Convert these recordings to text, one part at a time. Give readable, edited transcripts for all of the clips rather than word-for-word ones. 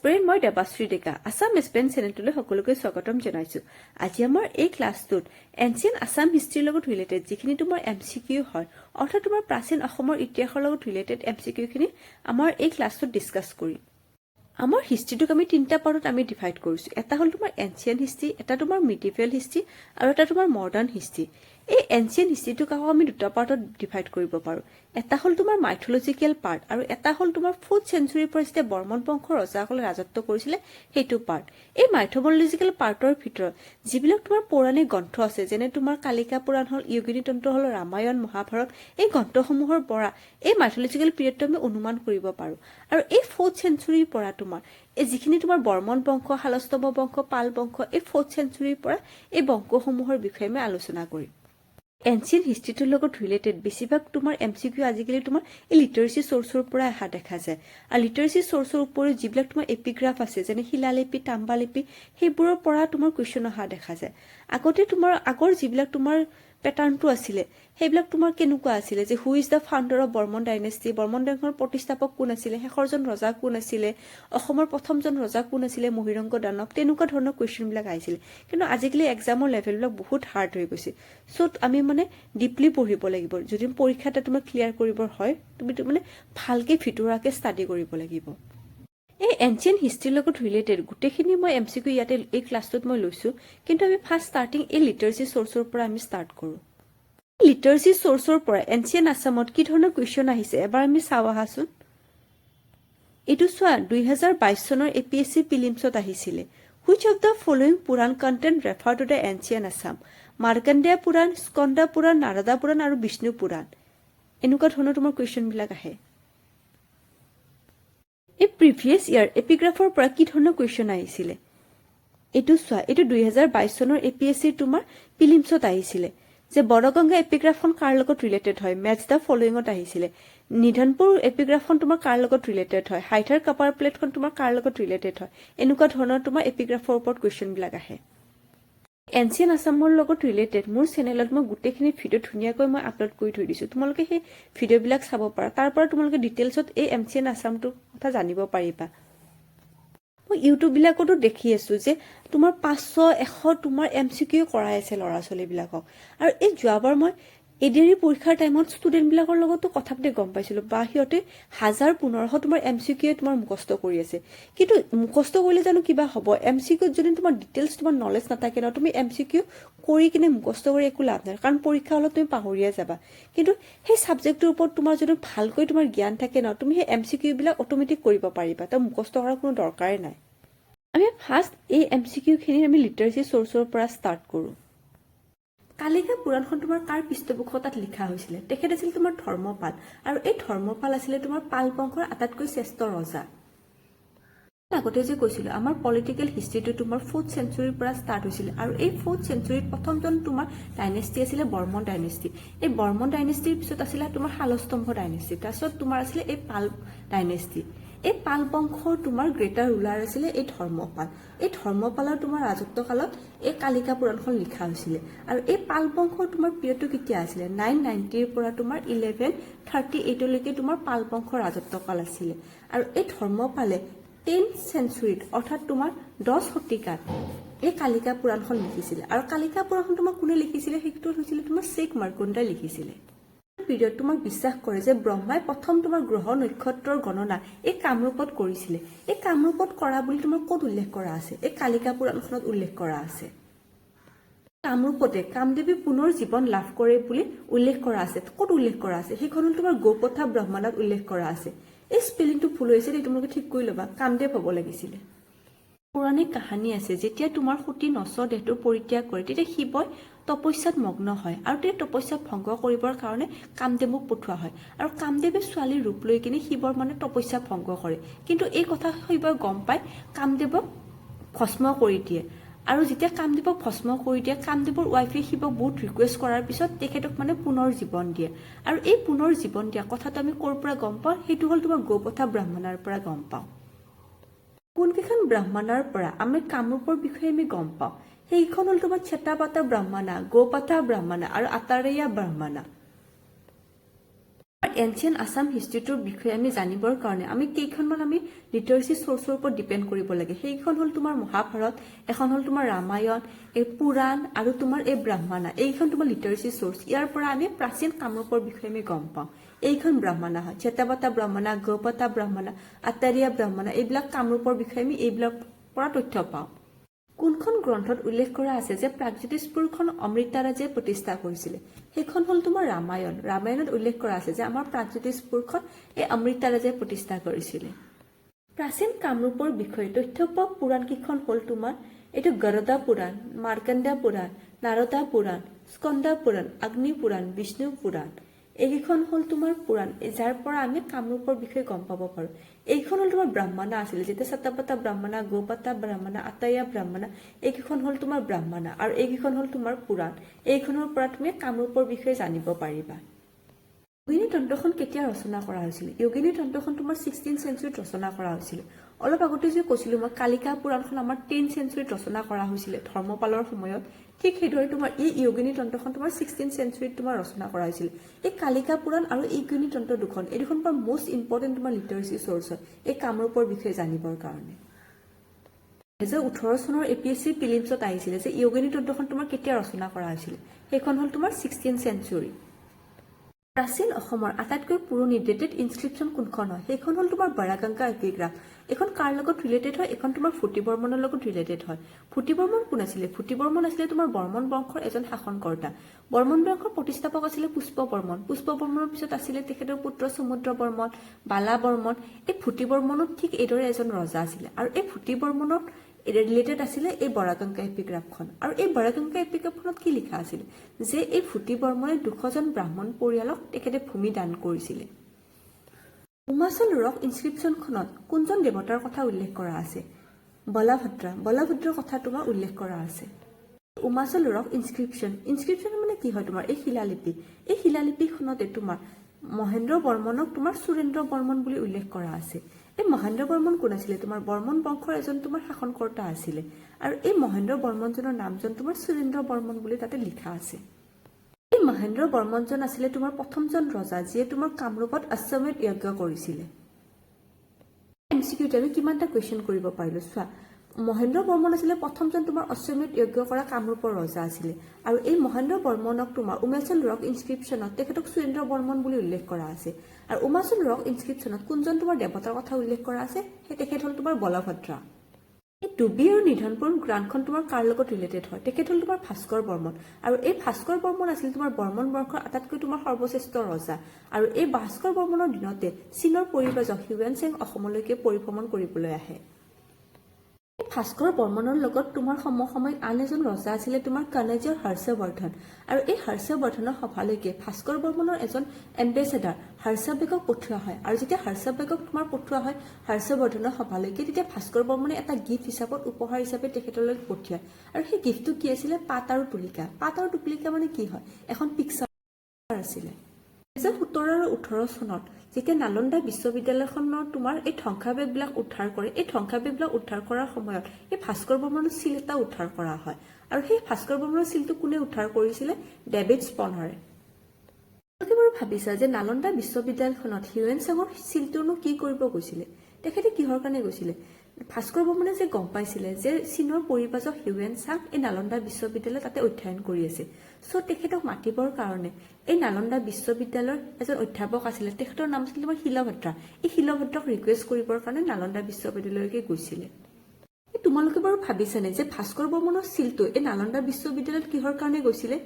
এছপিৰেণ্ট মই দেৱাশ্ৰী ডেকা আছাম এছপিৰেণ্ট চেনেলটোলৈ সকলোকে স্বাগতম জনাইছো। আজি আমাৰ এই ক্লাছটোত এনচিয়েণ্ট আছাম হিষ্ট্ৰীৰ লগত ৰিলেটেড যিখিনি তোমাৰ এমচিকিউ হয় অৰ্থাৎ তোমাৰ প্ৰাচীন অসমৰ ইতিহাসৰ লগত ৰিলেটেড এমচিকিউখিনি আমাৰ এই ক্লাছটোত ডিছকাছ কৰিম। আমাৰ হিষ্ট্ৰীটোক আমি তিনিটা পাৰ্টত আমি ডিভাইড কৰিছো। এটা হ'ল তোমাৰ এনচিয়েণ্ট হিষ্ট্ৰী, এটা তোমাৰ মিডিভেল হিষ্ট্ৰী আৰু এটা তোমাৰ মডাৰ্ণ হিষ্ট্ৰী। এই এনচিয়েণ্ট হিষ্ট্ৰীটোক আকৌ আমি দুটা পাৰ্টত ডিভাইড কৰিব পাৰো। এটা হ'ল তোমাৰ মাইথলজিকেল পাৰ্ট আৰু এটা হ'ল তোমাৰ 4th চেঞ্চুৰীৰ পৰা যেতিয়া বৰ্মন বংশৰ ৰজাসকলে ৰাজত্ব কৰিছিলে সেইটো পাৰ্ট। এই মাইথলজিকেল পাৰ্টৰ ভিতৰত যিবিলাক তোমাৰ পৌৰাণিক গ্ৰন্থ আছে, যেনে তোমাৰ কালিকা পুৰাণ হ'ল, য়োগিনী তন্ত্ৰ হ'ল, ৰামায়ণ, মহাভাৰত, এই গ্ৰন্থসমূহৰ পৰা এই মাইথলজিকেল পিৰিয়ডটো আমি অনুমান কৰিব পাৰো। আৰু এই 4th চেঞ্চুৰীৰ পৰা তোমাৰ এই যিখিনি তোমাৰ বৰ্মন বংশ, শালস্তম্ভ বংশ, পাল বংশ, এই 4th চেঞ্চুৰীৰ পৰা এই বংশসমূহৰ বিষয়ে আমি আলোচনা কৰিম। এনচিয়েণ্ট হিষ্ট্ৰীটোৰ লগত ৰিলেটেড বেছিভাগ তোমাৰ এমচিকিউ আজিকালি তোমাৰ এই লিটাৰেচি চ'ৰ্চৰ পৰা অহা দেখা যায়। আৰু লিটাৰেচি চ'ৰ্চৰ উপৰিও যিবিলাক তোমাৰ এপিগ্ৰাফ আছে, যেনে শিলালিপি, তাম্বালিপি, সেইবোৰৰ পৰা তোমাৰ কুৱেশ্যন অহা দেখা যায়। আগতে তোমাৰ আগৰ যিবিলাক তোমাৰ পেটাৰ্ণটো আছিলে সেইবিলাক তোমাৰ কেনেকুৱা আছিলে, যে who is the founder of Barman dynasty, Barman ডাইনেষ্টিৰ প্ৰতিষ্ঠাপক কোন আছিলে, শেষৰজন ৰজা কোন আছিলে, অসমৰ প্ৰথমজন ৰজা কোন আছিলে, মহিৰংগ দানৱ, তেনেকুৱা ধৰণৰ কুৱেশ্যনবিলাক আহিছিলে। কিন্তু আজিকালি এক্সামৰ লেভেলবিলাক বহুত হাৰ্ড হৈ গৈছে। চ' আমি মানে ডিপলি পঢ়িব লাগিব। যদি পৰীক্ষা এটা তোমাৰ ক্লিয়াৰ কৰিবৰ হয় তুমি মানে ভালকে ভিতৰুৱাকে ষ্টাডি কৰিব লাগিব। এই এনচিয়েণ্ট হিষ্ট্ৰীৰ লগত ৰিলেটেড গোটেইখিনি মই এমচিকিউ ইয়াতে এই ক্লাছটোত মই লৈছো, কিন্তু আমি ফাৰ্ষ্ট ষ্টাৰ্টিং এই লিটাৰেচি চ'ৰ্চৰ পৰা আমি ষ্টাৰ্ট কৰোঁ। লিটাৰেচি চ'ৰ্চৰ পৰা এনচিয়েণ্ট আছামত কি ধৰণৰ কুৱেশ্যন আহিছে এবাৰ আমি চাওঁ আহাচোন। এইটো চোৱা 2022 চনৰ APSC প্ৰিলিমছত আহিছিলে। Which of the following Purana content refer to the ancient Assam? Markandeya Purana, Skanda Purana, Narada Purana আৰু বিষ্ণু পুৰাণ। এনেকুৱা ধৰণৰ তোমাৰ কুৱেশ্যনবিলাক আহে। এই প্ৰিভিয়াছ ইয়াৰ এপিগ্ৰাফৰ পৰা কি ধৰণৰ কুৱেশ্যন আহিছিলে এইটো চোৱা। এইটো 2022 চনৰ APSC তোমাৰ প্ৰিলিমছত আহিছিলে যে বৰগংগা এপিগ্ৰাফখন কাৰ লগত ৰিলেটেড হয়? মেটচ দ্য ফলোইঙত আহিছিলে। নিধনপুৰ এপিগ্ৰাফখন তোমাৰ কাৰ লগত ৰিলেটেড হয়? হাইথাৰ কাপাৰ প্লেটখন তোমাৰ কাৰ লগত ৰিলেটেড হয়? এনেকুৱা ধৰণৰ তোমাৰ এপিগ্ৰাফৰ ওপৰত কুৱেশ্যনবিলাক আহে। এনচিয়েণ্ট আছামৰ লগত ৰিলেটেড মোৰ চেনেলত মই গোটেইখিনি ভিডিঅ' ধুনীয়াকৈ মই আপলোড কৰি থৈ দিছোঁ। তোমালোকে সেই ভিডিঅ'বিলাক চাব পাৰা। তাৰ পৰা তোমালোকে ডিটেইলছত এই এনচিয়েণ্ট আছামটোৰ কথা জানিব পাৰিবা। মই ইউটিউববিলাকতো দেখি আছো যে তোমাৰ 500, 100 তোমাৰ এমচিকিউ কৰাই আছে ল'ৰা ছোৱালীবিলাকক। আৰু এই যোৱাবাৰ মই এডিআৰই পৰীক্ষাৰ টাইমত ষ্টুডেণ্টবিলাকৰ লগতো কথা পাতি গম পাইছিলোঁ বা সিহঁতে 1000-1500 তোমাৰ এমচিকিউ তোমাৰ মুখস্থ কৰি আছে। কিন্তু মুখস্থ কৰিলে জানো কিবা হ'ব? এমচিকিউত যদি তোমাৰ ডিটেইলছ তোমাৰ নলেজ নাথাকে ন, তুমি এমচিকিউ কৰি কিনে মুখস্থ কৰি একো লাভ নাই, কাৰণ পৰীক্ষা হলত তুমি পাহৰিয়ে যাবা। কিন্তু সেই ছাবজেক্টটোৰ ওপৰত তোমাৰ যদি ভালকৈ তোমাৰ জ্ঞান থাকে ন, তুমি সেই এমচিকিউবিলাক অট'মেটিক কৰিব পাৰিবা। তো মুখস্থ কৰাৰ কোনো দৰকাৰেই নাই। আমি ফাৰ্ষ্ট এই এমচিকিউখিনি আমি লিটাৰেচি চ'ৰ্চৰ পৰা ষ্টাৰ্ট কৰোঁ। কালিকা পুৰাণখন তোমাৰ কাৰ পৃষ্ঠপোষকতাত লিখা হৈছিলে? তেখেত আছিল তোমাৰ ধৰ্মপাল, আৰু এই ধৰ্মপাল আছিলে তোমাৰ পাল বংশৰ আটাইতকৈ শ্ৰেষ্ঠ ৰজা। আগতে যে কৈছিলো আমাৰ পলিটিকেল হিষ্ট্ৰীটো তোমাৰ 4th চেঞ্চুৰীৰ পৰা ষ্টাৰ্ট হৈছিলে, আৰু এই 4th চেঞ্চুৰীত প্ৰথমজন তোমাৰ ডাইনেষ্টি আছিলে বৰ্মন ডাইনেষ্টি। এই বৰ্মন ডাইনেষ্টিৰ পিছত আছিলে তোমাৰ শালস্তম্ভ ডাইনেষ্টি, তাৰপিছত তোমাৰ আছিলে এই পাল ডাইনেষ্টি। এই পাল বংশৰ তোমাৰ গ্ৰেটাৰ ৰুলাৰ আছিলে এই ধৰ্মপাল। এই ধৰ্মপালৰ তোমাৰ ৰাজত্ব কালত এই কালিকা পুৰাণখন লিখা হৈছিলে। আৰু এই পাল বংশৰ তোমাৰ পিৰিয়ডটো কেতিয়া আছিলে? 990ৰ পৰা তোমাৰ 1138লৈকে তোমাৰ পাল বংশৰ ৰাজত্ব কাল আছিলে। আৰু এই ধৰ্মপালে 10th চেঞ্চুৰীত অৰ্থাৎ তোমাৰ 10 শতিকাত এই কালিকা পুৰাণখন লিখিছিলে। আৰু কালিকা পুৰাণখন তোমাৰ কোনে লিখিছিলে? সেইটো হৈছিলে তোমাৰ শেখ মাৰ্কণ্ডাই লিখিছিলে। পিৰিয়ড তোমাক বিশ্বাস কৰে যে ব্ৰহ্মাই প্ৰথম তোমাৰ গ্ৰহ নক্ষত্ৰৰ গণনা এই কামৰূপত কৰিছিলে। এই কামৰূপত কৰা বুলি তোমাৰ ক'ত উল্লেখ কৰা আছে? এই কালিকা পুৰাণখনত উল্লেখ কৰা আছে। কামৰূপতে কামদেৱী পুনৰ জীৱন লাভ কৰে বুলি উল্লেখ কৰা আছে। ক'ত উল্লেখ কৰা আছে? সেইখন তোমাৰ গৌপথা ব্ৰহ্মাণ্ডত উল্লেখ কৰা আছে। এই স্পেলিংটো ভুল হৈছে, তোমালোকে ঠিক কৰি ল'বা, কামদেৱ হ'ব লাগিছিলে। পৌৰাণিক কাহিনী আছে যেতিয়া তোমাৰ সতী নচ দেহটো পৰিত্যাগ কৰে তেতিয়া শিৱই তপস্যাত মগ্ন হয়, আৰু তেওঁ তপস্যা ভংগ কৰিবৰ কাৰণে কামদেৱক পঠোৱা হয়। আৰু কামদেৱে ছোৱালীৰ ৰূপ লৈ কিনে শিৱৰ মানে তপস্যা ভংগ কৰে। কিন্তু এই কথা শিৱই গম পাই কামদেৱক ভস্ম কৰি দিয়ে। আৰু যেতিয়া কামদেৱক ভস্ম কৰি দিয়ে, কামদেৱৰ ৱাইফে শিৱক বহুত ৰিকুৱেষ্ট কৰাৰ পিছত তেখেতক মানে পুনৰ জীৱন দিয়ে। আৰু এই পুনৰ জীৱন দিয়া কথাটো আমি ক'ৰ পৰা গম পাওঁ? সেইটো হ'ল তোমাৰ গৌপথা ব্ৰাহ্মণৰ পৰা গম পাওঁ। কোনকেইখন ব্ৰাহ্মণৰ পৰা আমি কামৰূপৰ বিষয়ে আমি গম পাওঁ? সেইখন হ'ল তোমাৰ চেতাপাতা ব্ৰাহ্মণা, গৌপাথা ব্ৰাহ্মণা আৰু আটাৰেয়া ব্ৰাহ্মণা। এনচিয়েণ্ট আছাম হিষ্ট্ৰীটোৰ বিষয়ে আমি জানিবৰ কাৰণে আমি কেইখনমান আমি লিটাৰেচি চ'ৰ্চৰ ওপৰত ডিপেণ্ড কৰিব লাগে। সেইখন হ'ল তোমাৰ মহাভাৰত, এখন হ'ল তোমাৰ ৰামায়ণ, এই পুৰাণ আৰু তোমাৰ এই ব্ৰাহ্মণা। এইখন তোমাৰ লিটাৰেচি চ'ৰ্চ। ইয়াৰ পৰা আমি প্ৰাচীন কামৰূপৰ বিষয়ে আমি গম পাওঁ। এইখন ব্ৰাহ্মণা হয়, চেতাপতা ব্ৰাহ্মণা, গৌপতা ব্ৰাহ্মণা, আটাৰিয়া ব্ৰাহ্মণা, এইবিলাক কামৰূপৰ বিষয়ে আমি এইবিলাক পৰা তথ্য পাওঁ। কোনখন গ্ৰন্থত উল্লেখ কৰা আছে যে প্ৰাগজ্যোতিষপুৰখন অমৃতাৰাজে প্ৰতিষ্ঠা কৰিছিলে? সেইখন হ'ল তোমাৰ ৰামায়ণ। ৰামায়ণত উল্লেখ কৰা আছে যে আমাৰ প্ৰাগজ্যোতিষপুৰখন এই অমৃতাৰাজে প্ৰতিষ্ঠা কৰিছিলে। প্ৰাচীন কামৰূপৰ বিষয়ে তথ্য পোৱা পুৰাণ কেইখন হ'ল তোমাৰ এইটো গৰুড় পুৰাণ, মাৰ্কণ্ড পুৰাণ, নাৰদা পুৰাণ, স্কন্দ পুৰাণ, অগ্নি পুৰাণ, বিষ্ণু পুৰাণ। এইকেইখন হ'ল তোমাৰ পুৰাণ, যাৰ পৰা আমি কামৰূপৰ বিষয়ে গম পাব পাৰোঁ। এইখন হ'ল তোমাৰ ব্ৰাহ্মণা আছিলে, যেতিয়া চেতাপতা ব্ৰাহ্মণা, গৌপতা ব্ৰাহ্মণা, আটায়া ব্ৰাহ্মণা, এইকেইখন হ'ল তোমাৰ ব্ৰাহ্মণা আৰু এইকেইখন হ'ল তোমাৰ পুৰাণ। এইখনৰ পৰা তুমি কামৰূপৰ বিষয়ে জানিব পাৰিবা। যোগিনী তন্ত্ৰখন কেতিয়া ৰচনা কৰা হৈছিল? যোগিনী তন্ত্ৰখন তোমাৰ 16th চেঞ্চুৰীত ৰচনা কৰা হৈছিল। অলপ আগতে যে কৈছিলো মই কালিকা পুৰাণখন আমাৰ 10th চেঞ্চুৰীত ৰচনা কৰা হৈছিলে ধৰ্মপালৰ সময়ত। ঠিক সেইদৰে তোমাৰ এই যোগিনী তন্ত্ৰখন তোমাৰ 16th চেঞ্চুৰীত তোমাৰ ৰচনা কৰা হৈছিল। এই কালিকা পুৰাণ আৰু এই যোগিনী তন্ত্ৰ দুখন, এই দুখন পৰা মষ্ট ইম্পৰ্টেণ্ট তোমাৰ লিটাৰেচি চ'ৰ্চ হয় এই কামৰূপৰ বিষয়ে জানিবৰ কাৰণে। 2018 চনৰ APSC প্ৰিলিমছত আহিছিলে যে যোগিনী তন্ত্ৰখন তোমাৰ কেতিয়া ৰচনা কৰা হৈছিল? সেইখন হ'ল তোমাৰ 16th চেঞ্চুৰী। প্ৰাচীন অসমৰ আটাইতকৈ পুৰণি ডেটেড ইনস্ক্ৰিপশ্যন কোনখন হয়? সেইখন হ'ল তোমাৰ বৰাগংগা এপিগ্ৰাফ। এইখন কাৰ লগত ৰিলেটেড হয়? এইখন তোমাৰ ফুটি বৰ্মনৰ লগত ৰিলেটেড হয়। ফুটি বৰ্মন কোন আছিলে? ফুটি বৰ্মন আছিলে তোমাৰ বৰ্মন বংশৰ এজন শাসনকৰ্তা। বৰ্মন বংশৰ প্ৰতিষ্ঠাপক আছিলে পুষ্প বৰ্মন। পুষ্প বৰ্মনৰ পিছত আছিলে তেখেতৰ পুত্ৰ সমুদ্ৰ বৰ্মন, বালা বৰ্মন। এই ফুটি বৰ্মনত ঠিক এইদৰে এজন ৰজা আছিলে আৰু এই ফুটি বৰ্মনত ৰিলেটেড আছিলে এই বৰাগংগা এপিগ্ৰাফখন। আৰু এই বৰাগংগা এপিগ্ৰাফখনত কি লিখা আছিল? যে এই ফুটি বৰ্মনে 200জন ব্ৰাহ্মণ পৰিয়ালক তেখেতে ভূমি দান কৰিছিলে। উমাচল ৰক ইনস্ক্ৰিপশ্যনখনত কোনজন দেৱতাৰ কথা উল্লেখ কৰা আছে? বলভদ্ৰা। বলভদ্ৰৰ কথা তোমাৰ উল্লেখ কৰা আছে। উমাচল ৰক ইনস্ক্ৰিপশ্যন মানে কি হয়? তোমাৰ এই শিলালিপি। এই শিলালিপিখনতে তোমাৰ মহেন্দ্ৰ বৰ্মনক তোমাৰ সুৰেন্দ্ৰ বৰ্মন বুলি উল্লেখ কৰা আছে। এই মহেন্দ্ৰ বৰ্মন কোন আছিলে? তোমাৰ বৰ্মন বংশৰ এজন তোমাৰ শাসনকৰ্তা আছিলে আৰু এই মহেন্দ্ৰ বৰ্মনজনৰ নামজন তোমাৰ সুৰেন্দ্ৰ বৰ্মন বুলি তাতে লিখা আছে। এই মহেন্দ্ৰ বৰ্মনজন আছিলে তোমাৰ প্ৰথমজন ৰজা যিয়ে তোমাৰ কামৰূপত অশ্বমেধ যজ্ঞ কৰিছিলে। এমচিকিউতে আমি কিমানটা কুৱেশ্যন কৰিব পাৰিলো চোৱা। মহেন্দ্ৰ বৰ্মন আছিলে প্ৰথমজন তোমাৰ অশ্বমেধ যজ্ঞ কৰা কামৰূপৰ ৰজা আছিলে আৰু এই মহেন্দ্ৰ বৰ্মনক তোমাৰ উমাচল ৰক ইনস্ক্ৰিপশ্যনত তেখেতক সুৰেন্দ্ৰ বৰ্মন বুলি উল্লেখ কৰা আছে। আৰু উমাচল ৰক ইনস্ক্ৰিপশ্যনত কোনজন তোমাৰ দেৱতাৰ কথা উল্লেখ কৰা আছে? সেই তেখেত হ'ল তোমাৰ বলভদ্ৰা। এই ডুবি আৰু নিধনপুৰ গ্ৰান্থখন তোমাৰ কাৰ লগত ৰিলেটেড হয়? তেখেত হ'ল তোমাৰ ভাস্কৰ বৰ্মন আৰু এই ভাস্কৰ বৰ্মন আছিল তোমাৰ বৰ্মন বংশৰ আটাইতকৈ তোমাৰ সৰ্বশ্ৰেষ্ঠ ৰজা আৰু এই ভাস্কৰ বৰ্মনৰ দিনতে চীনৰ পৰিব্ৰাজক হিউৱেন চাং অসমলৈকে পৰিভ্ৰমণ কৰিবলৈ আহে। ভাস্কৰ বৰ্মনৰ লগত তোমাৰ সমসাময়িক আন এজন ৰজা আছিলে তোমাৰ কনৌজৰ হৰ্ষবৰ্ধন আৰু এই হৰ্ষবৰ্ধনৰ সভালৈকে ভাস্কৰ বৰ্মনৰ এজন এম্বেচেডাৰ হৰ্ষবেগক পঠোৱা হয় আৰু যেতিয়া হৰ্ষবেগক তোমাৰ পঠোৱা হয় হৰ্ষবৰ্ধনৰ সভালৈকে তেতিয়া ভাস্কৰ বৰ্মনে এটা গিফ্ট হিচাপত উপহাৰ হিচাপে তেখেতলৈ পঠিয়ায় আৰু সেই গিফ্টটো কি আছিলে? পাত আৰু তুলিকা। পাত আৰু তুলিকা মানে কি হয়? এখন পিকচাৰ আছিলে। 2017 আৰু 18 চনত যেতিয়া নালন্দা বিশ্ববিদ্যালয়খনৰ তোমাৰ এই ধ্বংসাৱশেষবিলাক উদ্ধাৰ কৰে, এই ধ্বংসাৱশেষবিলাক উদ্ধাৰ কৰাৰ সময়ত এই ভাস্কৰ বৰ্মনৰ চিল এটা উদ্ধাৰ কৰা হয় আৰু সেই ভাস্কৰ বৰ্মনৰ চিলটো কোনে উদ্ধাৰ কৰিছিলে? ডেভিড স্পনৰে। তোমালোকে বাৰু ভাবিছা যে নালন্দা বিশ্ববিদ্যালয়খনত হিউৱেন চাঙৰ চিলটোনো কি কৰিব গৈছিলে? তেখেতে কিহৰ কাৰণে গৈছিলে? ভাস্কৰ বৰ্মনে যে গম পাইছিলে যে চীনৰ পৰিব্ৰাজক হিউৱেন চাং এই নালন্দা বিশ্ববিদ্যালয়ত তাতে অধ্যয়ন কৰি আছে, চ' তেখেতক মাতিবৰ কাৰণে এই নালন্দা বিশ্ববিদ্যালয়ৰ এজন অধ্যাপক আছিলে, তেখেতৰ নাম আছিল তোমাৰ শিলভদ্ৰা। এই শিলভদ্ৰাক ৰিকুৱেষ্ট কৰিবৰ কাৰণে নালন্দা বিশ্ববিদ্যালয়লৈকে গৈছিলে। তোমালোকে বাৰু ভাবিছানে যে ভাস্কৰ বৰ্মনৰ চিলটো এই নালন্দা বিশ্ববিদ্যালয়ত কিহৰ কাৰণে গৈছিলে?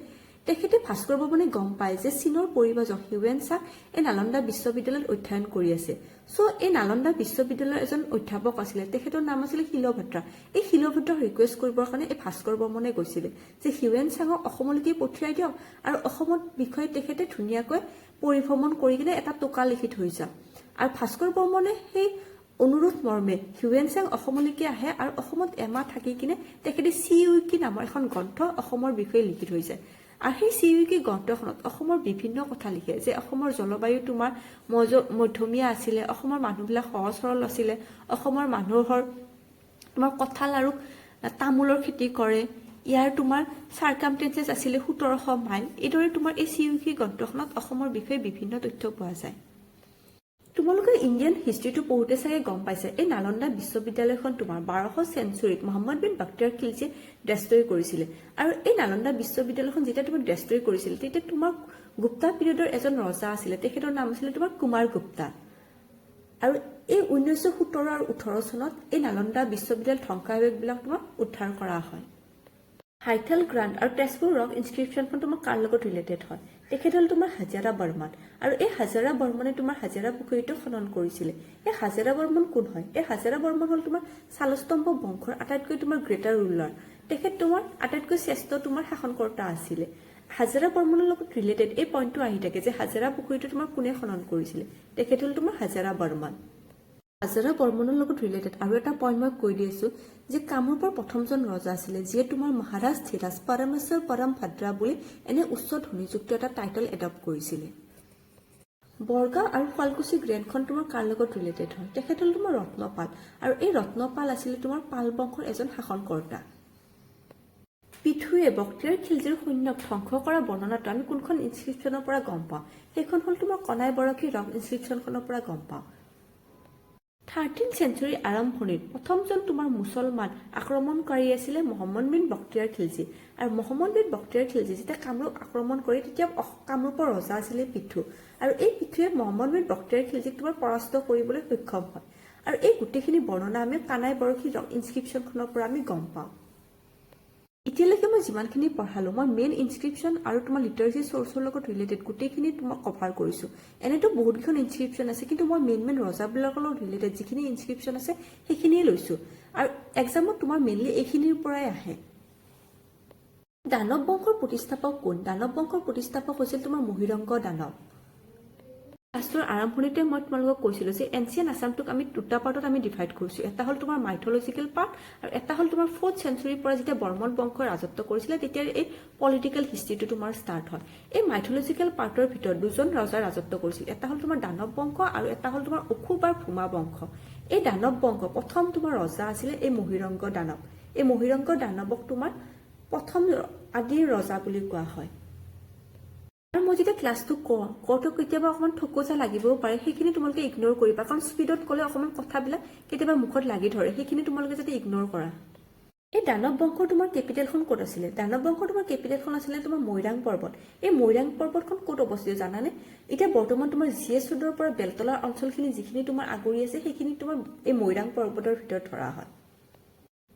তেখেতে ভাস্কৰ বৰ্মনে গম পায় যে চীনৰ পৰিব্ৰাজক হিউৱেন চাং এই নালন্দা বিশ্ববিদ্যালয়ত অধ্যয়ন কৰি আছে, চ' এই নালন্দা বিশ্ববিদ্যালয়ৰ এজন অধ্যাপক আছিলে, তেখেতৰ নাম আছিলে শিলভদ্ৰা। এই শিলভদ্ৰাক ৰিকুৱেষ্ট কৰিবৰ কাৰণে এই ভাস্কৰ বৰ্মনে গৈছিলে যে হিউৱেন চাঙক অসমলৈকে পঠিয়াই দিয়ক আৰু অসমৰ বিষয়ে তেখেতে ধুনীয়াকৈ পৰিভ্ৰমণ কৰি কিনে এটা টোকা লিখি থৈ যাওক। আৰু ভাস্কৰ বৰ্মনে সেই অনুৰোধ মৰ্মে হিউৱেন চাং অসমলৈকে আহে আৰু অসমত এমাহ থাকি কিনে তেখেতে চিউইকি নামৰ এখন গ্ৰন্থ অসমৰ বিষয়ে লিখি থৈ যায়। আৰু সেই চিউইকি গ্ৰন্থখনত অসমৰ বিভিন্ন কথা লিখে যে অসমৰ জলবায়ু তোমাৰ মধ্যমীয়া আছিলে, অসমৰ মানুহবিলাক সহজ সৰল আছিলে, অসমৰ মানুহৰ তোমাৰ কঁঠাল আৰু তামোলৰ খেতি কৰে, ইয়াৰ তোমাৰ চাৰ্কামটেঞ্চেছ আছিলে 1700 মাইল। এইদৰে তোমাৰ এই চিইউকি গ্ৰন্থখনত অসমৰ বিষয়ে বিভিন্ন তথ্য পোৱা যায়। তোমালোকে ইণ্ডিয়ান হিষ্ট্ৰীটো পঢ়োতে চাগে গম পাইছে এই নালন্দা বিশ্ববিদ্যালয়খন তোমাৰ 1200 চেঞ্চুৰীত মহম্মদ বিন বাখতিয়াৰ খিলজীয়ে ডেষ্ট্ৰয় কৰিছিলে। আৰু এই নালন্দা বিশ্ববিদ্যালয়খন যেতিয়া তোমাৰ ডেষ্ট্ৰয় কৰিছিল তেতিয়া তোমাৰ গুপ্তা পিৰিয়ডৰ এজন ৰজা আছিলে, তেখেতৰ নাম আছিলে তোমাৰ কুমাৰ গুপ্তা। আৰু এই 1917 আৰু 18 চনত এই নালন্দা বিশ্ববিদ্যালয় ধ্বংসাৱশেষবিলাক তোমাক উদ্ধাৰ কৰা হয়। হাইথাল গ্ৰাণ্ট আৰু তেজপুৰ ৰক ইনস্ক্ৰিপশ্যনখন তোমাৰ কাৰ লগত ৰিলেটেড হয়? তেখেত হ'ল তোমাৰ হাজাৰা বৰ্মন। আৰু এই হাজাৰা বৰ্মনে তোমাৰ হাজাৰা পুখুৰীটো খনন কৰিছিলে। এই হাজাৰা বৰ্মন কোন হয়? এই হাজাৰা বৰ্মন হ'ল তোমাৰ শালস্তম্ভ বংশৰ আটাইতকৈ তোমাৰ গ্ৰেটাৰ ৰুলাৰ। তেখেত তোমাৰ আটাইতকৈ শ্ৰেষ্ঠ তোমাৰ শাসনকৰ্তা আছিলে। হাজাৰা বৰ্মনৰ লগত ৰিলেটেড এই পইণ্টটো আহি থাকে যে হাজাৰা পুখুৰীটো তোমাৰ কোনে খনন কৰিছিলে? তেখেত হ'ল তোমাৰ হাজাৰা বৰ্মন। হাজাৰা বৰ্মনৰ লগত ৰিলেটেড আৰু এটা পইণ্ট মই কৈ দিছো যে কামৰূপৰ প্ৰথমজন ৰজা আছিলে যিয়ে তোমাৰ মহাৰাজ ধীৰাজ পৰমেশ্বৰ পৰম ভাদ্ৰা বুলি এনে উচ্চ ধ্বনিযুক্ত এটা টাইটেল এডপ্ট কৰিছিলে। বৰগাঁও আৰু শুৱালকুছি গ্ৰেণ্ডখন তোমাৰ কাৰ লগত ৰিলেটেড হয়? তেখেত হ'ল তোমাৰ ৰত্নপাল। আৰু এই ৰত্নপাল আছিলে তোমাৰ পাল বংশৰ এজন শাসনকৰ্তা। পৃথুৱে বক্তিয়াৰ খিলজীৰ সৈন্যক ধ্বংস কৰা বৰ্ণনাটো আমি কোনখন ইনস্ক্ৰিপশ্যনৰ পৰা গম পাওঁ? সেইখন হ'ল তোমাৰ কনাই বৰশী ৰক ইনস্ক্ৰিপশ্যনখনৰ পৰা গম পাওঁ। 13th চেঞ্চুৰীৰ আৰম্ভণিত প্ৰথমজন তোমাৰ মুছলমান আক্ৰমণকাৰী আছিলে মহম্মদ বিন বক্তিয়াৰ খিলজী। আৰু মহম্মদ বিন বক্তিয়াৰ খিলজী যেতিয়া কামৰূপ আক্ৰমণ কৰে তেতিয়া কামৰূপৰ ৰজা আছিলে পৃথু। আৰু এই পৃথুৱে মহম্মদ বিন বক্তিয়াৰ খিলজীক তোমাৰ পৰাস্ত কৰিবলৈ সক্ষম হয়। আৰু এই গোটেইখিনি বৰ্ণনা আমি কানাই বৰশী ৰক ইনস্ক্ৰিপশ্যনখনৰ পৰা আমি গম পাওঁ। এতিয়ালৈকে মই যিমানখিনি পঢ়ালো মই মেইন ইনস্ক্ৰিপশ্যন আৰু তোমাৰ লিটাৰেচি চ'ৰ্চৰ লগত ৰিলেটেড গোটেইখিনি তোমাক কভাৰ কৰিছোঁ। এনেতো বহুতকেইখন ইনস্ক্ৰিপশ্যন আছে কিন্তু মই মেইন ৰজাবিলাকৰ লগত ৰিলেটেড যিখিনি ইনস্ক্ৰিপশ্যন আছে সেইখিনিয়ে লৈছোঁ। আৰু এক্সামত তোমাৰ মেইনলি এইখিনিৰ পৰাই আহে। দানৱ বংশৰ প্ৰতিষ্ঠাপক কোন? দানৱ বংশৰ প্ৰতিষ্ঠাপক হৈছিল তোমাৰ মহিৰংগ দানৱ। ক্লাছটোৰ আৰম্ভণিতে মই তোমালোকক কৈছিলোঁ যে এনচিয়েণ্ট আছামটোক আমি দুটা পাৰ্টত আমি ডিভাইড কৰিছোঁ। এটা হ'ল তোমাৰ মাইথলজিকেল পাৰ্ট আৰু এটা হ'ল তোমাৰ 4th চেঞ্চুৰীৰ পৰা যেতিয়া বৰ্মন বংশই ৰাজত্ব কৰিছিলে তেতিয়া এই পলিটিকেল হিষ্ট্ৰীটো তোমাৰ ষ্টাৰ্ট হয়। এই মাইথলজিকেল পাৰ্টৰ ভিতৰত দুজন ৰজাই ৰাজত্ব কৰিছিল। এটা হ'ল তোমাৰ দানৱ বংশ আৰু এটা হ'ল তোমাৰ অসুৰ বা ভূমা বংশ। এই দানৱ বংশ প্ৰথম তোমাৰ ৰজা আছিলে এই মহিৰংগ দানৱ। এই মহিৰংগ দানৱক তোমাৰ প্ৰথম আদিৰ ৰজা বুলি কোৱা হয়। আৰু মই যেতিয়া ক্লাছটো কওঁতে কেতিয়াবা অকণমান ঠকোজা লাগিবও পাৰে, সেইখিনি তোমালোকে ইগন'ৰ কৰিবা। কাৰণ স্পীডত ক'লে অকণমান কথাবিলাক কেতিয়াবা মুখত লাগি ধৰে, সেইখিনি তোমালোকে যাতে ইগন'ৰ কৰা। এই দানৱ বংশৰ তোমাৰ কেপিটেলখন ক'ত আছিলে? দানৱ বংশৰ তোমাৰ কেপিটেলখন আছিলে তোমাৰ মৈৰাং পৰ্বত। এই মৈৰাং পৰ্বতখন ক'ত অৱস্থিত জানানে? এতিয়া বৰ্তমান তোমাৰ GS ৰোডৰ পৰা বেলতলাৰ অঞ্চলখিনি যিখিনি তোমাৰ আগুৰি আছে সেইখিনি তোমাৰ এই মৈৰাং পৰ্বতৰ ভিতৰত ধৰা হয়।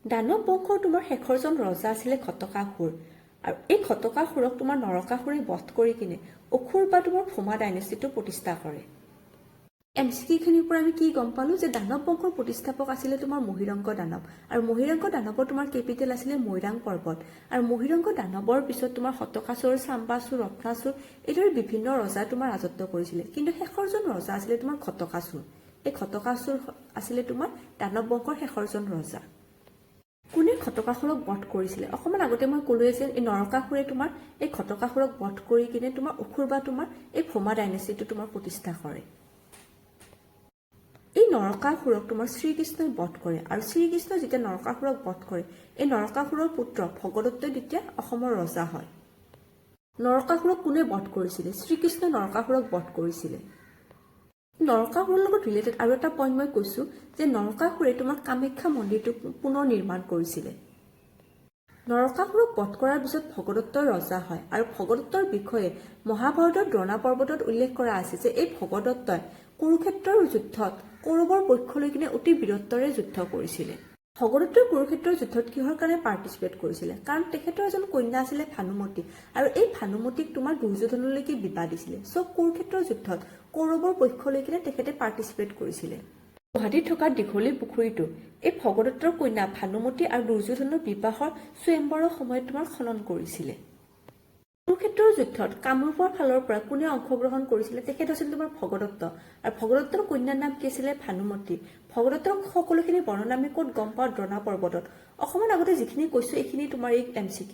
দানৱ বংশৰ তোমাৰ শেষৰজন ৰজা আছিলে ঘটকাসুৰ। আৰু এই ঘটকাসুৰক তোমাৰ নৰকাসুৰে বধ কৰি কিনে অসুৰ বা তোমাৰ ভূমা ডাইনেষ্টিটো প্ৰতিষ্ঠা কৰে। MCQখিনিৰ পৰা আমি কি গম পালো যে দানৱ বংশৰ প্ৰতিষ্ঠাপক আছিলে তোমাৰ মহিৰংগ দানৱ। আৰু মহিৰংগ দানৱৰ তোমাৰ কেপিটেল আছিলে মৈৰাং পৰ্বত। আৰু মহিৰংগ দানৱৰ পিছত তোমাৰ ঘটকাসুৰ, চাম্বাসুৰ, ৰত্নাসুৰ এইদৰে বিভিন্ন ৰজা তোমাৰ ৰাজত্ব কৰিছিলে। কিন্তু শেষৰজন ৰজা আছিলে তোমাৰ ঘটকাসুৰ। এই ঘটকাসুৰ আছিলে তোমাৰ দানৱ বংশৰ শেষৰজন ৰজা। কোনে ঘটকাসুৰক বধ কৰিছিলে? অকণমান আগতে মই ক'লোৱে যে এই নৰকাসুৰে তোমাৰ এই ঘটকাসুৰক বধ কৰি কিনে তোমাৰ অসুৰ বা তোমাৰ এই ভূমা ডাইনেষ্টিটো তোমাৰ প্ৰতিষ্ঠা কৰে। এই নৰকাসুৰক তোমাৰ শ্ৰীকৃষ্ণই বধ কৰে। আৰু শ্ৰীকৃষ্ণই যেতিয়া নৰকাসুৰক বধ কৰে এই নৰকাসুৰৰ পুত্ৰ ভগদত্তই তেতিয়া অসমৰ ৰজা হয়। নৰকাসুৰক কোনে বধ কৰিছিলে? শ্ৰীকৃষ্ণই নৰকাসুৰক বধ কৰিছিলে। নৰকাসুৰৰ লগত ৰিলেটেড আৰু এটা পইণ্ট মই কৈছোঁ যে নৰকাসুৰে তোমাৰ কামাখ্যা মন্দিৰটো পুনৰ নিৰ্মাণ কৰিছিলে। নৰকাসুৰক বধ কৰাৰ পিছত ভগদত্তৰ ৰজা হয়। আৰু ভগদত্তৰ বিষয়ে মহাভাৰতৰ দ্ৰোণ পৰ্বতত উল্লেখ কৰা আছে যে এই ভগদত্তই কুৰুক্ষেত্ৰৰ যুদ্ধত কৌৰৱৰ পক্ষ লৈ কিনে অতি বীৰত্বৰে যুদ্ধ কৰিছিলে। ভগদত্তই কুৰুক্ষেত্ৰৰ যুদ্ধত কিহৰ কাৰণে পাৰ্টিচিপেট কৰিছিলে? কাৰণ তেখেতৰ এজন কন্যা আছিলে ভানুমতী। আৰু এই ভানুমতীক তোমাৰ দুৰ্যোধনলৈকে বিবাহ দিছিলে। চ' কুৰুক্ষেত্ৰৰ যুদ্ধত কৌৰৱৰ পক্ষ লৈ কিনে তেখেতে পাৰ্টিচিপেট কৰিছিলে। গুৱাহাটীত থকা দীঘলী পুখুৰীটো এই ভগদত্তৰ কন্যা ভানুমতী আৰু দুৰ্যোধনৰ বিবাহৰ স্বয়ম্বৰৰ সময়ত তোমাৰ খনন কৰিছিলে। কুৰুক্ষেত্ৰৰ যুদ্ধত কামৰূপৰ ফালৰ পৰা কোনে অংশগ্ৰহণ কৰিছিলে? তেখেত আছিল তোমাৰ ভগদত্ত। আৰু ভগদত্তৰ কন্যাৰ নাম কি আছিলে? ভানুমতী। ভগদত্তৰ সকলোখিনি বৰ্ণনা আমি ক'ত গম পাওঁ? দ্ৰোণ পৰ্বতত। অকণমান আগতে যিখিনি কৈছোঁ এইখিনি তোমাৰ এই MCQ।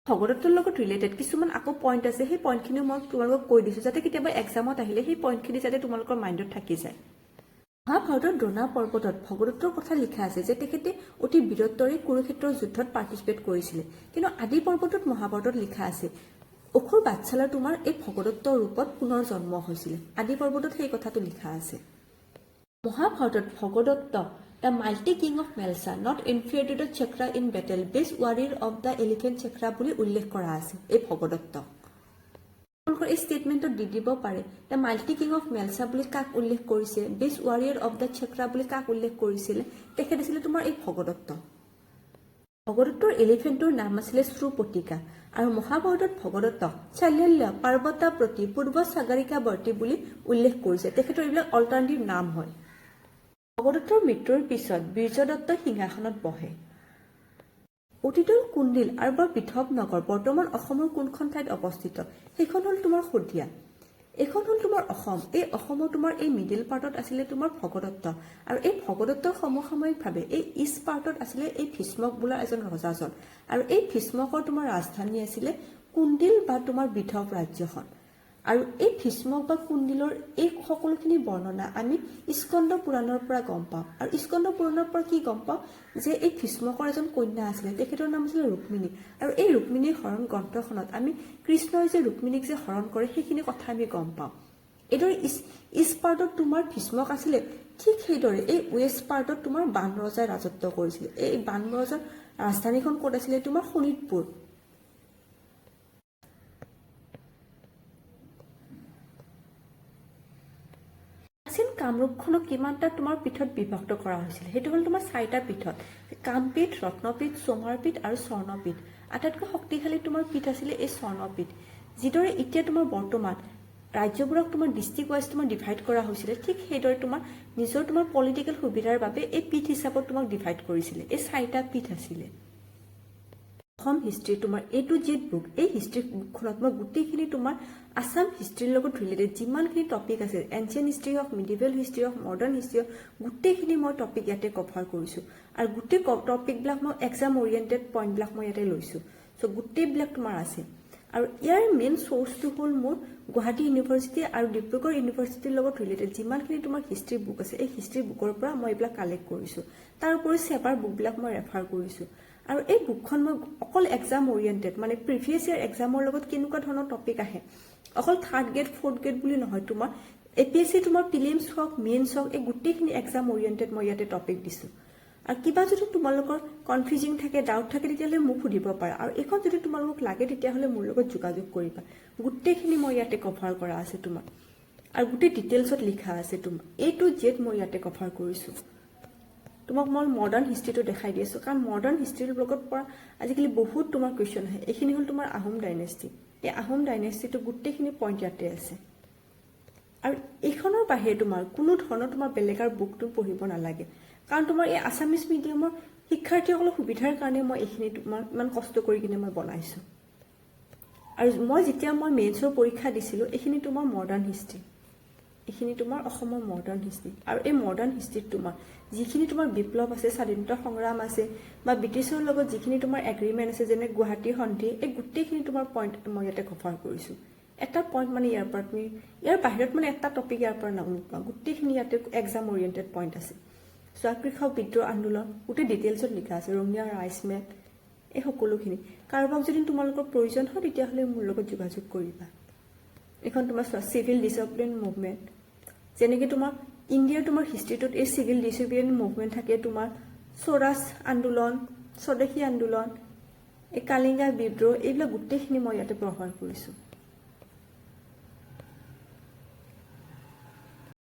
ভগদত্তৰ লগত ৰিলেটেড কিছুমান আকৌ পইণ্ট আছে, সেই পইণ্টখিনিও মই তোমালোকক কৈ দিছোঁ যাতে কেতিয়াবা এক্সামত আহিলে সেই পইণ্টখিনি যাতে তোমালোকৰ মাইণ্ডত থাকি যায়। মহাভাৰতৰ দ্ৰোণা পৰ্বতত ভগদত্তৰ কথা লিখা আছে যে তেখেতে অতি বীৰত্বৰে কুৰুক্ষেত্ৰৰ যুদ্ধত পাৰ্টিচিপেট কৰিছিলে, কিন্তু আদি পৰ্বতত মহাভাৰতত লিখা আছে অসুৰ বাচ্ছালা তোমাৰ এই ভগদত্তৰ ৰূপত পুনৰ জন্ম হৈছিলে। আদি পৰ্বতত সেই কথাটো লিখা আছে। মহাভাৰতত Bhagadatta the multi king of Mlechha not inferior to the Chakra in battle best warrior of the elephant Chakra বুলি উল্লেখ কৰা আছে এই ভগদত্তক। এই ষ্টেটমেণ্টত দি দিব পাৰে দ্য মাল্টি কিং অফ মেলছা বুলি কাক উল্লেখ কৰিছে, বেষ্ট ৱাৰিয়াৰ অফ দ্য চক্ৰা বুলি কাক উল্লেখ কৰিছিলে, তেখেত আছিলে তোমাৰ এই ভগদত্ত। ভগদত্তৰ এলিফেণ্টৰ নাম আছিলে শ্ৰুপতিকা আৰু মহাভাৰতত ভগদত্তক চাল্যল্য পাৰ্বতা প্ৰতি পূৰ্ব সাগৰিকাৱৰ্তী বুলি উল্লেখ কৰিছে। তেখেতৰ এইবিলাক অল্টাৰনেটিভ নাম হয়। ভগদত্তৰ মৃত্যুৰ পিছত বীৰ্যদত্ত সিংহাসনত বহে। অতীতৰ কুণ্ডিল আৰু বৰ পৃথক নগৰ বৰ্তমান অসমৰ কোনখন ঠাইত অৱস্থিত, সেইখন হ'ল তোমাৰ শদিয়া। এইখন হ'ল তোমাৰ অসম। এই অসমৰ তোমাৰ এই মিডিল পাৰ্টত আছিলে তোমাৰ ভগদত্ত আৰু এই ভগদত্তৰ সমসাময়িকভাৱে এই ইষ্ট পাৰ্টত আছিলে এই ভীষ্মক বোলা এজন ৰজাজন আৰু এই ভীষ্মকৰ তোমাৰ ৰাজধানী আছিলে কুণ্ডিল বা তোমাৰ বিধৱ ৰাজ্যখন। আৰু এই ভীষ্মক বা কুণ্ডিলৰ এই সকলোখিনি বৰ্ণনা আমি স্কন্দ পুৰাণৰ পৰা গম পাওঁ। আৰু স্কন্দ পুৰাণৰ পৰা কি গম পাওঁ যে এই ভীষ্মকৰ এজন কন্যা আছিলে, তেখেতৰ নাম আছিলে ৰুক্মিণী আৰু এই ৰুক্মিণীৰ হৰণ গ্ৰন্থখনত আমি কৃষ্ণই যে ৰুক্মিণীক যে হৰণ কৰে সেইখিনি কথা আমি গম পাওঁ। এইদৰে ইষ্ট পাৰ্টত তোমাৰ ভীষ্মক আছিলে, ঠিক সেইদৰে এই ৱেষ্ট পাৰ্টত তোমাৰ বান ৰজাই ৰাজত্ব কৰিছিলে। এই বান ৰজাৰ ৰাজধানীখন ক'ত আছিলে তোমাৰ শোণিতপুৰ। কামৰূপখনক কিমানটা তোমাৰ পীঠত বিভক্ত কৰা হৈছিল, সেইটো হ'ল তোমাৰ 4টা পীঠত, কামপীঠ, ৰত্নপীঠ, সোমাৰপীঠ আৰু স্বৰ্ণপীঠ। আটাইতকৈ শক্তিশালী তোমাৰ পীঠ আছিলে এই স্বৰ্ণপীঠ। যিদৰে এতিয়া তোমাৰ বৰ্তমান ৰাজ্যবোৰক তোমাৰ ডিষ্ট্ৰিক্ট ৱাইজ তোমাৰ ডিভাইড কৰা হৈছিলে, ঠিক সেইদৰে তোমাৰ নিজৰ তোমাৰ পলিটিকেল সুবিধাৰ বাবে এই পীঠ হিচাপত তোমাক ডিভাইড কৰিছিলে। এই 4টা পীঠ আছিলে। অসম হিষ্ট্ৰী তোমাৰ A to Z বুক, এই হিষ্ট্ৰী বুকখনত মই গোটেইখিনি তোমাৰ আছাম হিষ্ট্ৰীৰ লগত ৰিলেটেড যিমানখিনি টপিক আছে, এনচিয়েণ্ট হিষ্ট্ৰী হওক, মিডিভেল হিষ্ট্ৰী হওক, মডাৰ্ণ হিষ্ট্ৰী হওক, গোটেইখিনি মই টপিক ইয়াতে কভাৰ কৰিছোঁ। আৰু গোটেই টপিকবিলাক মই এক্সাম অৰিয়েণ্টেড পইণ্টবিলাক মই ইয়াতে লৈছোঁ। চ' গোটেইবিলাক তোমাৰ আছে। আৰু ইয়াৰ মেইন চ'ৰ্চটো হ'ল মোৰ গুৱাহাটী ইউনিভাৰ্চিটি আৰু ডিব্ৰুগড় ইউনিভাৰ্চিটিৰ লগত ৰিলেটেড যিমানখিনি তোমাৰ হিষ্ট্ৰী বুক আছে, এই হিষ্ট্ৰী বুকৰ পৰা মই এইবিলাক কালেক্ট কৰিছোঁ। তাৰ উপৰি চেবাৰ বুকবিলাক মই ৰেফাৰ কৰিছোঁ। আৰু এই বুকখন মই অকল এক্সাম অৰিয়েণ্টেড, মানে প্ৰিভিয়াছ ইয়াৰ এক্সামৰ লগত কেনেকুৱা ধৰণৰ টপিক আহে, অকল 3rd গ্ৰেড 4th গ্ৰেড বুলি নহয়, তোমাৰ APSC তোমাৰ প্ৰিলিমছ হওক, মেইনছ হওক, এই গোটেইখিনি এক্সাম অৰিয়েণ্টেড মই ইয়াতে টপিক দিছোঁ। আৰু কিবা যদি তোমালোকৰ কনফিউজিং থাকে, ডাউট থাকে, তেতিয়াহ'লে মোক সুধিব পাৰা। আৰু এইখন যদি তোমালোকক লাগে তেতিয়াহ'লে মোৰ লগত যোগাযোগ কৰিবা। গোটেইখিনি মই ইয়াতে কভাৰ কৰা আছে তোমাৰ, আৰু গোটেই ডিটেইলছত লিখা আছে তোমাৰ A to Z মই ইয়াতে কভাৰ কৰিছোঁ। তোমাক মই মডাৰ্ণ হিষ্ট্ৰীটো দেখাই দি আছোঁ, কাৰণ মডাৰ্ণ হিষ্ট্ৰীৰ লগত পৰা আজিকালি বহুত তোমাৰ কুৱেশ্যন আহে। এইখিনি হ'ল তোমাৰ আহোম ডাইনেষ্টি। এই আহোম ডাইনেষ্টিটো গোটেইখিনি পইণ্ট ইয়াতে আছে। আৰু এইখনৰ বাহিৰে তোমাৰ কোনো ধৰণৰ তোমাৰ বেলেগ আৰু বুকটো পঢ়িব নালাগে, কাৰণ তোমাৰ এই আছামিজ মিডিয়ামৰ শিক্ষাৰ্থীসকলৰ সুবিধাৰ কাৰণে মই এইখিনি তোমাৰ ইমান কষ্ট কৰি কিনে মই বনাইছোঁ। আৰু মই যেতিয়া মেইনছৰ পৰীক্ষা দিছিলোঁ, এইখিনি তোমাৰ মডাৰ্ণ হিষ্ট্ৰী, এইখিনি তোমাৰ অসমৰ মডাৰ্ণ হিষ্ট্ৰী। আৰু এই মডাৰ্ণ হিষ্ট্ৰীত তোমাৰ যিখিনি তোমাৰ বিপ্লৱ আছে, স্বাধীনতা সংগ্ৰাম আছে, বা ব্ৰিটিছৰ লগত যিখিনি তোমাৰ এগ্ৰিমেণ্ট আছে, যেনে গুৱাহাটী সন্ধি, এই গোটেইখিনি তোমাৰ পইণ্ট মই ইয়াতে কভাৰ কৰিছোঁ। এটা পইণ্ট মানে ইয়াৰ পৰা তুমি ইয়াৰ বাহিৰত মানে এটা টপিক ইয়াৰ পৰা নোপোৱা, গোটেইখিনি ইয়াতে এক্সাম অৰিয়েণ্টেড পইণ্ট আছে। কৃষক বিদ্ৰোহ আন্দোলন গোটেই ডিটেইলছত লিখা আছে, ৰঙিয়া ৰাইচ মিল, এই সকলোখিনি। কাৰোবাক যদি তোমালোকৰ প্ৰয়োজন হয় তেতিয়াহ'লে মোৰ লগত যোগাযোগ কৰিবা। এইখন তোমাৰ চিভিল ডিচিপ্লিন মুভমেণ্ট, যেনেকৈ তোমাৰ ইণ্ডিয়াৰ তোমাৰ হিষ্ট্ৰীটোত এই চিভিল ডিচিপ্লিন মুভমেণ্ট থাকে, তোমাৰ স্বৰাজ আন্দোলন, স্বদেশী আন্দোলন, এই কালিঙ্গা বিদ্ৰোহ, এইবিলাক গোটেইখিনি মই ইয়াতে ব্যৱহাৰ কৰিছোঁ।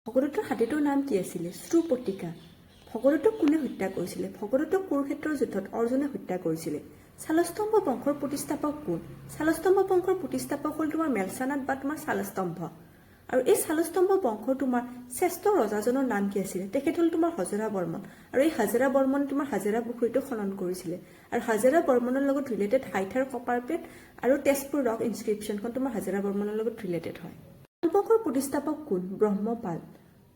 ভগদত্তৰ হাতীটোৰ নাম কি আছিলে? শ্ৰুপতিকা। ভগদত্তক কোনে হত্যা কৰিছিলে? ভগদত্তক কুৰুক্ষেত্ৰৰ যুদ্ধত অৰ্জুনে হত্যা কৰিছিলে। শালস্তম্ভ বংশৰ প্ৰতিষ্ঠাপক কোন? শালস্তম্ভ বংশৰ প্ৰতিষ্ঠাপক হ'ল তোমাৰ মেলছানাথ বা তোমাৰ শালস্তম্ভ। আৰু এই শালস্তম্ভ বংশৰ তোমাৰ শ্ৰেষ্ঠ ৰজাজনৰ নাম কি আছিলে? তেখেত হ'ল তোমাৰ হজৰা বৰ্মন। আৰু এই হজৰা বৰ্মন তোমাৰ হাজেৰা পুখুৰীটো খনন কৰিছিলে। আৰু হাজেৰা বৰ্মনৰ লগত ৰিলেটেড হাইথাৰ কপাৰ প্লেট আৰু তেজপুৰ ৰক ইনস্ক্ৰিপশ্যনখন তোমাৰ হাজেৰা বৰ্মনৰ লগত ৰিলেটেড হয়। পাল বংশৰ প্ৰতিষ্ঠাপক কোন? ব্ৰহ্মপাল।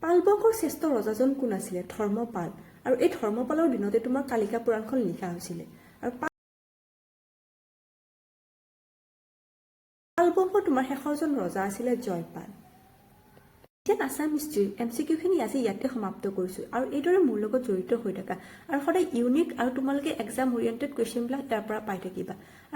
পাল বংশৰ শ্ৰেষ্ঠ ৰজাজন কোন আছিলে? ধৰ্মপাল। আৰু এই ধৰ্মপালৰ দিনতে তোমাৰ কালিকা পুৰাণখন লিখা হৈছিলে। আৰু পাল বংশৰ তোমাৰ শেষৰজন ৰজা আছিলে জয়পাল। যেন আছাম হিষ্ট্ৰীৰ MCQ-খিনি আজি ইয়াতে সমাপ্ত কৰিছোঁ আৰু এইদৰে মোৰ লগত জড়িত হৈ থাকা আৰু সদায় ইউনিক আৰু তোমালোকে এক্সাম অৰিয়েণ্টেড কুৱেশ্যনবিলাক তাৰ পৰা পাই থাকিবা।